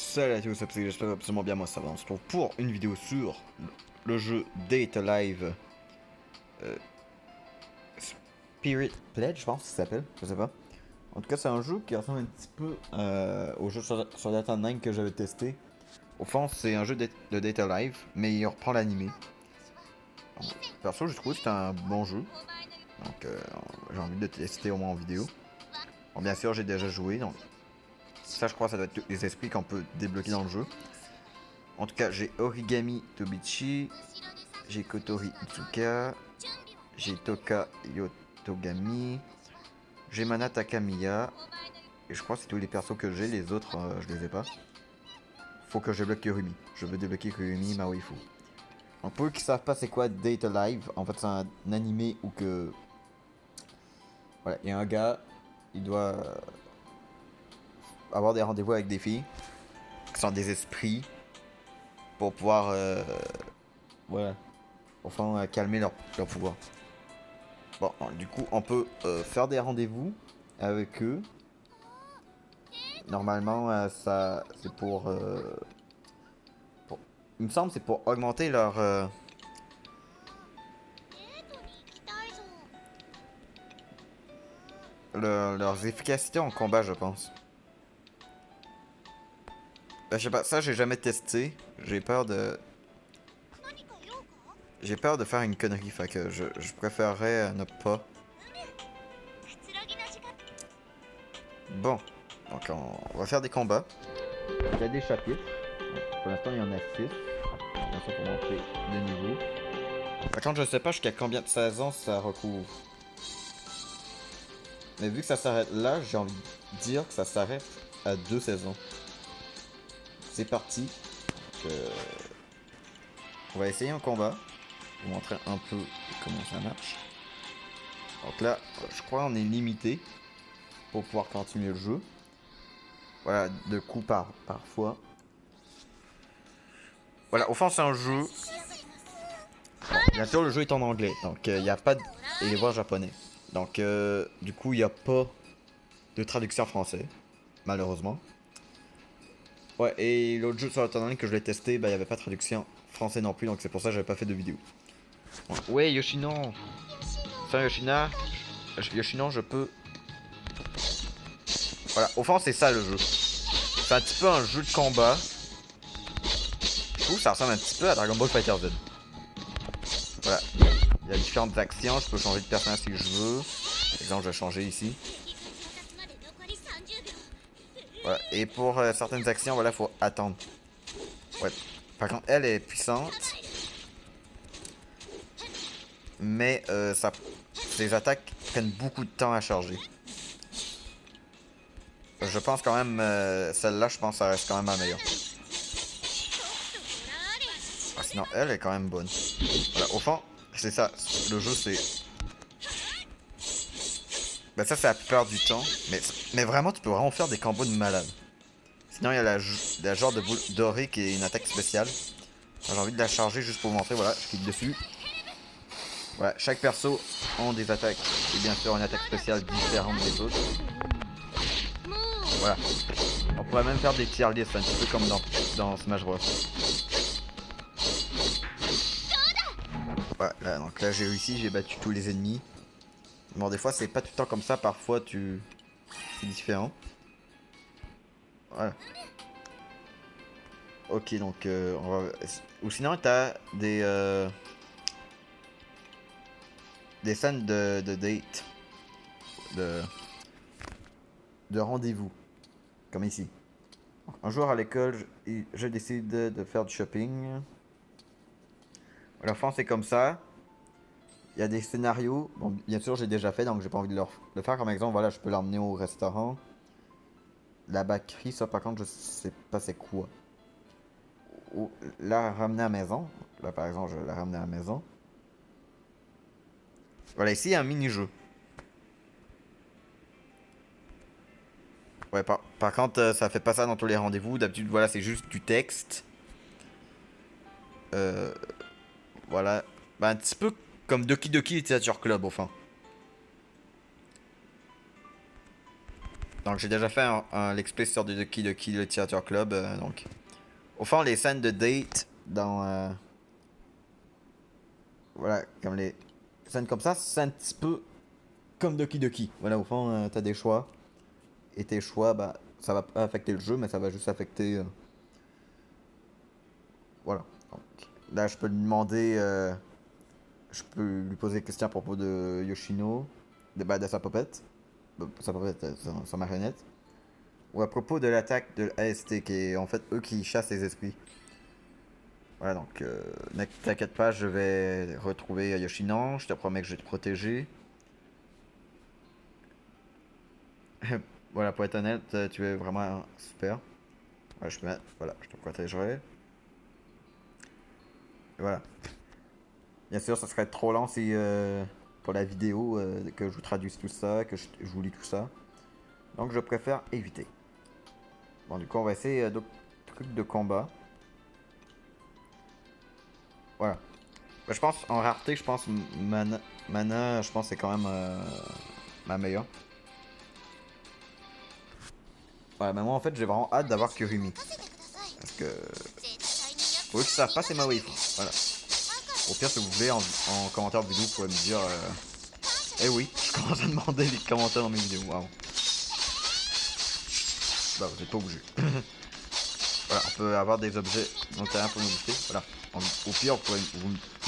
Salut à tous, j'espère absolument bien, moi ça va. On se retrouve pour une vidéo sur le jeu Date Alive Spirit Pledge, je pense que ça s'appelle, je sais pas. En tout cas, c'est un jeu qui ressemble un petit peu au jeu sur Data 9 que j'avais testé. Au fond, c'est un jeu de Date Alive, mais il reprend l'animé. Perso, je trouve que c'est un bon jeu, donc j'ai envie de tester au moins en vidéo. Bon, bien sûr, j'ai déjà joué, donc ça, je crois, ça doit être les esprits qu'on peut débloquer dans le jeu. En tout cas, j'ai Origami Tobichi, j'ai Kotori Itsuka, j'ai Toka Yotogami, j'ai Mana Takamiya, et je crois que c'est tous les persos que j'ai, les autres je les ai pas. Faut que je débloque Kurumi. Je veux débloquer Kurumi, ma waifu. Donc pour eux qui savent pas c'est quoi Date Alive, en fait c'est un animé où que... Voilà, il y a un gars, il doit avoir des rendez-vous avec des filles, qui sont des esprits, pour pouvoir... voilà, enfin calmer leur pouvoir. Bon, du coup, on peut faire des rendez-vous avec eux. Normalement, ça, c'est il me semble, c'est pour augmenter leurs efficacités en combat, je pense. Ben, je sais pas, ça j'ai jamais testé. J'ai peur de faire une connerie, fait que je préférerais ne pas. Bon, donc on va faire des combats. Il y a des chapitres. Pour l'instant, il y en a 6. Bien sûr, pour montrer le niveau. Par contre, je sais pas jusqu'à combien de saisons ça recouvre. Mais vu que ça s'arrête là, j'ai envie de dire que ça s'arrête à 2 saisons. C'est parti. Donc, on va essayer un combat. Vous montrer un peu comment ça marche. Donc là, je crois qu'on est limité pour pouvoir continuer le jeu. Voilà, de coups parfois. Voilà, au fond c'est un jeu. Bon, bien sûr le jeu est en anglais, donc il n'y a pas de... et les voix japonais. Donc du coup il n'y a pas de traduction français, malheureusement. Ouais, et l'autre jeu sur la timeline que je l'ai testé, bah il n'y avait pas de traduction français non plus, donc c'est pour ça que j'avais pas fait de vidéo. Ouais Yoshino. Enfin Yoshina. Yoshino je peux... Voilà, au fond c'est ça le jeu. C'est un petit peu un jeu de combat. Je trouve que ça ressemble un petit peu à Dragon Ball Fighter Z. Voilà, il y a différentes actions, je peux changer de personnage si je veux. Par exemple, je vais changer ici. Voilà, et pour certaines actions, voilà, faut attendre. Ouais. Par contre, elle est puissante. Mais ses attaques prennent beaucoup de temps à charger. Je pense quand même, celle-là, je pense que ça reste quand même la meilleure. Ah, sinon, elle est quand même bonne. Voilà, au fond, c'est ça. Le jeu, c'est... Ben ça, c'est la plupart du temps. Mais vraiment, tu peux vraiment faire des combos de malade. Sinon, il y a la genre de boule dorée qui est une attaque spéciale. J'ai envie de la charger juste pour vous montrer. Voilà, je clique dessus. Voilà, chaque perso a des attaques. Et bien sûr, une attaque spéciale différente des autres. Voilà. On pourrait même faire des tier lists, un petit peu comme dans Smash Bros. Voilà, donc là j'ai réussi, j'ai battu tous les ennemis. Bon, des fois c'est pas tout le temps comme ça, parfois c'est différent. Voilà. Ok, donc on va... Ou sinon t'as des scènes de date. De, de rendez-vous. Comme ici. Un jour à l'école, je décide de faire du shopping. La fin c'est comme ça. Il y a des scénarios. Bon, bien sûr, j'ai déjà fait, donc j'ai pas envie de le faire. Comme exemple, voilà, je peux l'emmener au restaurant. La baccherie, ça par contre, je sais pas c'est quoi. Ou la ramener à la maison. Là, par exemple, je vais la ramener à la maison. Voilà, ici, il y a un mini-jeu. Ouais, par contre, ça fait pas ça dans tous les rendez-vous. D'habitude, voilà, c'est juste du texte. Euh, voilà. Bah, un petit peu comme Doki Doki Literature Club, au fond. Donc j'ai déjà fait un let's play sur Doki Doki le Theater Club. Donc, au fond, les scènes de date dans voilà, comme les scènes comme ça, c'est un petit peu comme Doki Doki. Voilà, au fond, t'as des choix. Et tes choix, bah, ça va pas affecter le jeu, mais ça va juste affecter. Voilà. Donc, là, je peux lui demander. Je peux lui poser des questions à propos de Yoshino, de sa popette. Sa popette, sa marionnette. Ou à propos de l'attaque de l'AST, qui est en fait eux qui chassent les esprits. Voilà, donc, ne t'inquiète pas, je vais retrouver Yoshino. Je te promets que je vais te protéger. Voilà, pour être honnête, tu es vraiment super. Ouais, voilà, je te protégerai. Et voilà. Bien sûr, ça serait trop lent si pour la vidéo que je vous traduise tout ça, que je vous lis tout ça. Donc je préfère éviter. Bon, du coup, on va essayer d'autres trucs de combat. Voilà. Bah, je pense, en rareté, je pense mana je pense c'est quand même ma meilleure. Ouais, mais moi en fait, j'ai vraiment hâte d'avoir Kurumi. Parce que pour eux qui savent pas, c'est ma waifu. Voilà. Au pire, si vous voulez, en commentaire vidéo, vous pouvez me dire. Eh oui, je commence à demander les commentaires dans mes vidéos. Wow. Bah, vous êtes pas obligé. Voilà, on peut avoir des objets dans le terrain pour nous booster. Voilà. Au pire, vous pouvez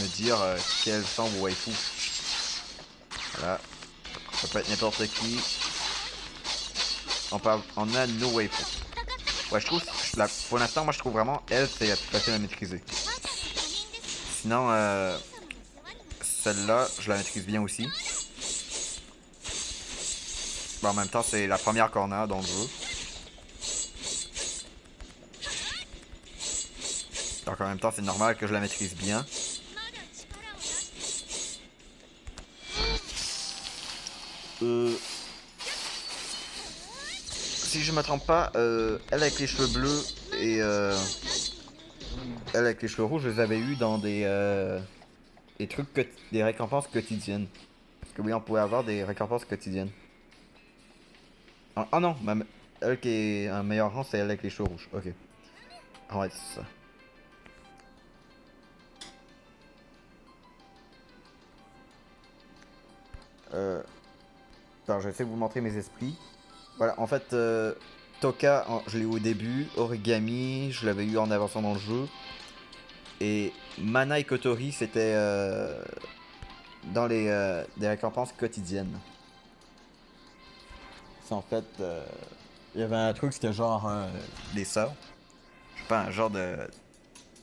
me dire quels sont vos waifus. Voilà. Ça peut être n'importe qui. On a nos waifus. Ouais, je trouve, pour l'instant, moi je trouve vraiment elle, c'est la plus facile à maîtriser. Sinon, celle-là, je la maîtrise bien aussi. Bon, en même temps, c'est la première qu'on a dans le jeu. Donc en même temps, c'est normal que je la maîtrise bien. Si je me trompe pas, elle avec les cheveux bleus et elle avec les cheveux rouges, je les avais eu dans des trucs, des récompenses quotidiennes. Parce que oui, on pouvait avoir des récompenses quotidiennes. Ah non, elle qui est un meilleur rang, c'est elle avec les cheveux rouges. Ok. Ouais, c'est ça. Alors, je vais essayer de vous montrer mes esprits. Voilà, en fait, Toka, je l'ai eu au début. Origami, je l'avais eu en avançant dans le jeu. Et Mana et Kotori, c'était dans des récompenses quotidiennes. C'est en fait, il y avait un truc, c'était genre les sœurs. Je sais pas, un genre de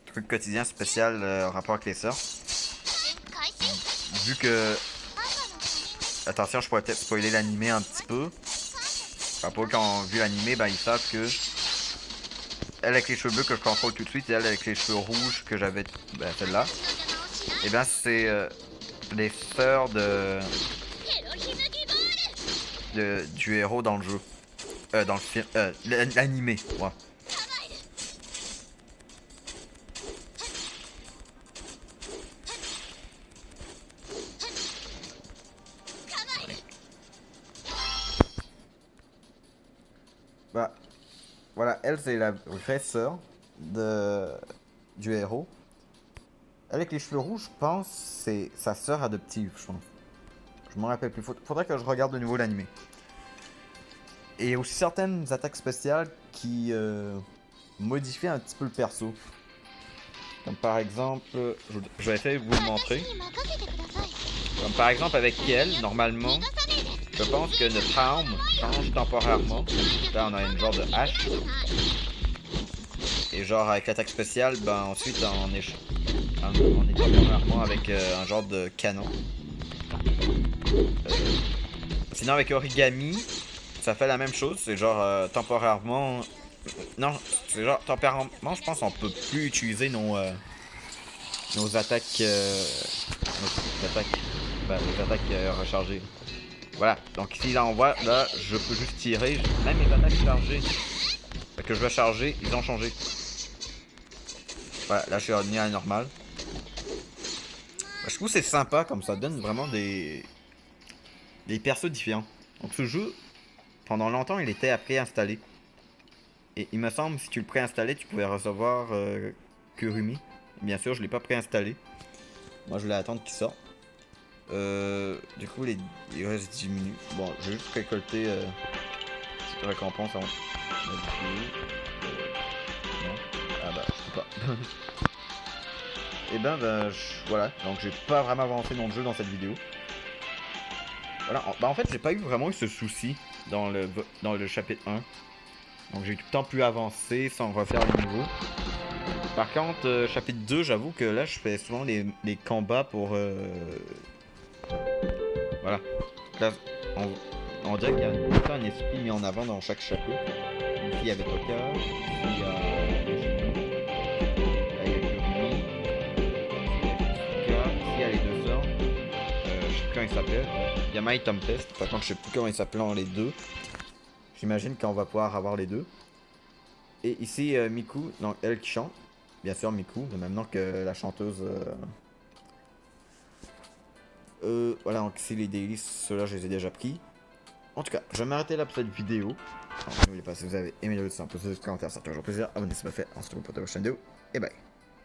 truc quotidien spécial en rapport avec les sœurs. Vu que... Attention, je pourrais peut-être spoiler l'animé un petit peu. Enfin, pour eux qui ont vu l'animé, ben ils savent que elle avec les cheveux bleus que je contrôle tout de suite et elle avec les cheveux rouges que j'avais, ben, celle-là. Et ben c'est les sœurs du héros dans le jeu. Dans le film, l'animé, ouais. Bah, voilà, elle c'est la vraie sœur du héros. Elle avec les cheveux rouges, je pense, c'est sa sœur adoptive, je pense. Je m'en rappelle plus. Faudrait que je regarde de nouveau l'animé. Et il y a aussi certaines attaques spéciales qui modifient un petit peu le perso. Comme par exemple, je vais essayer de vous le montrer. Comme par exemple avec elle, normalement, je pense que notre arme change temporairement. Là, on a une genre de hache. Et genre avec l'attaque spéciale, ben ensuite on est temporairement avec un genre de canon. Sinon avec Origami, ça fait la même chose. C'est genre temporairement... Non, c'est genre temporairement, je pense on peut plus utiliser nos attaques... les attaques rechargées. Voilà, donc ici là on voit, là je peux juste tirer, même les attaques chargées que je vais charger, ils ont changé. Voilà, là je suis revenu à la normale. Je trouve que c'est sympa comme ça donne vraiment des persos différents. Donc ce jeu, pendant longtemps, il était à préinstaller. Et il me semble, si tu le préinstallais, tu pouvais recevoir Kurumi. Bien sûr, je l'ai pas préinstallé. Moi, je voulais attendre qu'il sorte. Du coup, les restes diminuent. Bon, je vais juste récolter cette récompense avant. Non. Ah bah, je peux pas. Et voilà. Donc, j'ai pas vraiment avancé dans le jeu dans cette vidéo. Voilà. Bah, en fait, j'ai pas eu vraiment eu ce souci dans le chapitre 1. Donc, j'ai tout le temps pu avancer sans refaire le niveau. Par contre, chapitre 2, j'avoue que là, je fais souvent les combats pour. Voilà. Là, on dirait qu'il y a tout le temps un esprit mis en avant dans chaque chapitre. Ici, il y avait Toka, ici, il y a Yoshino, là, il y a Kurumi, ici, il y a Tsuka, ici, il y a les deux sœurs. Je sais plus comment ils s'appellent. Il y a My Tempest, par contre, je sais plus comment ils s'appellent les deux. J'imagine qu'on va pouvoir avoir les deux. Et ici, Miku, donc elle qui chante. Bien sûr, Miku, le même nom que la chanteuse. Voilà, donc ici les dailies, ceux-là je les ai déjà pris. En tout cas, je vais m'arrêter là pour cette vidéo. N'oubliez pas, si vous avez aimé le vidéo, c'est un pouce, un commentaire, ça fait toujours plaisir. Abonnez-vous si ce n'est pas fait. On se retrouve pour de prochaine vidéo. Et bye.